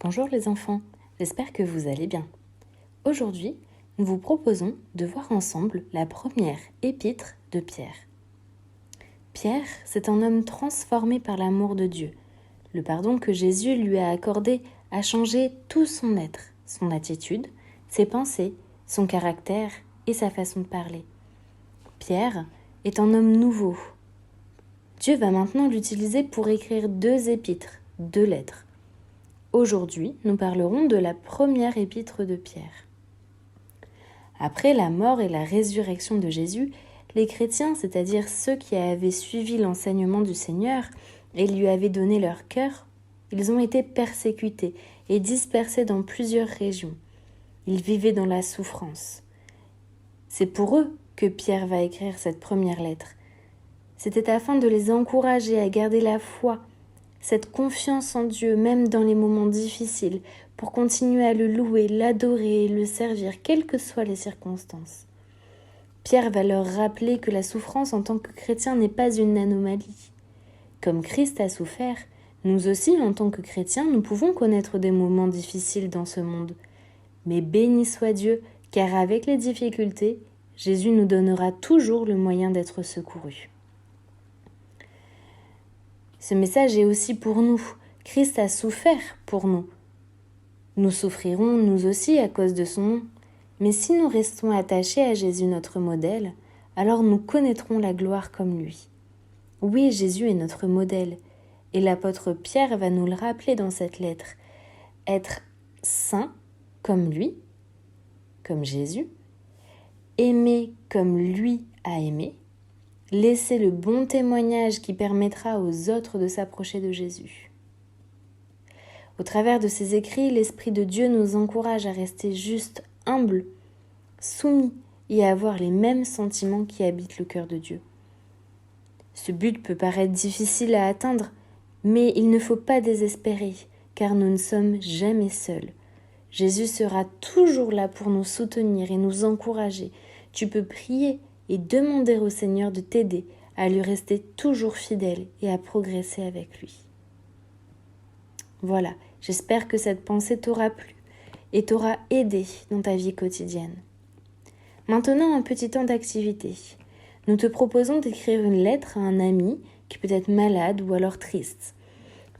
Bonjour les enfants, j'espère que vous allez bien. Aujourd'hui, nous vous proposons de voir ensemble la première épître de Pierre. Pierre, c'est un homme transformé par l'amour de Dieu. Le pardon que Jésus lui a accordé a changé tout son être, son attitude, ses pensées, son caractère et sa façon de parler. Pierre est un homme nouveau. Dieu va maintenant l'utiliser pour écrire 2 épîtres, 2 lettres. Aujourd'hui, nous parlerons de la première épître de Pierre. Après la mort et la résurrection de Jésus, les chrétiens, c'est-à-dire ceux qui avaient suivi l'enseignement du Seigneur et lui avaient donné leur cœur, ils ont été persécutés et dispersés dans plusieurs régions. Ils vivaient dans la souffrance. C'est pour eux que Pierre va écrire cette première lettre. C'était afin de les encourager à garder la foi, cette confiance en Dieu, même dans les moments difficiles, pour continuer à le louer, l'adorer et le servir, quelles que soient les circonstances. Pierre va leur rappeler que la souffrance en tant que chrétien n'est pas une anomalie. Comme Christ a souffert, nous aussi, en tant que chrétiens, nous pouvons connaître des moments difficiles dans ce monde. Mais béni soit Dieu, car avec les difficultés, Jésus nous donnera toujours le moyen d'être secourus. Ce message est aussi pour nous. Christ a souffert pour nous. Nous souffrirons nous aussi à cause de son nom. Mais si nous restons attachés à Jésus notre modèle, alors nous connaîtrons la gloire comme lui. Oui, Jésus est notre modèle. Et l'apôtre Pierre va nous le rappeler dans cette lettre. Être saint comme lui, comme Jésus, aimer comme lui a aimé, laisser le bon témoignage qui permettra aux autres de s'approcher de Jésus. Au travers de ces écrits, l'Esprit de Dieu nous encourage à rester juste, humbles, soumis et à avoir les mêmes sentiments qui habitent le cœur de Dieu. Ce but peut paraître difficile à atteindre, mais il ne faut pas désespérer, car nous ne sommes jamais seuls. Jésus sera toujours là pour nous soutenir et nous encourager. Tu peux prier et demander au Seigneur de t'aider à lui rester toujours fidèle et à progresser avec lui. Voilà, j'espère que cette pensée t'aura plu et t'aura aidé dans ta vie quotidienne. Maintenant, un petit temps d'activité. Nous te proposons d'écrire une lettre à un ami qui peut être malade ou alors triste.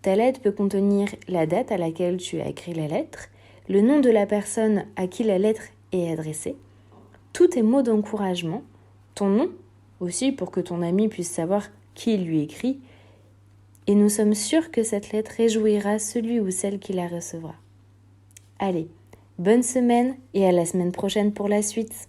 Ta lettre peut contenir la date à laquelle tu as écrit la lettre, le nom de la personne à qui la lettre est adressée, tous tes mots d'encouragement, ton nom aussi pour que ton ami puisse savoir qui lui écrit, et nous sommes sûrs que cette lettre réjouira celui ou celle qui la recevra. Allez, bonne semaine et à la semaine prochaine pour la suite.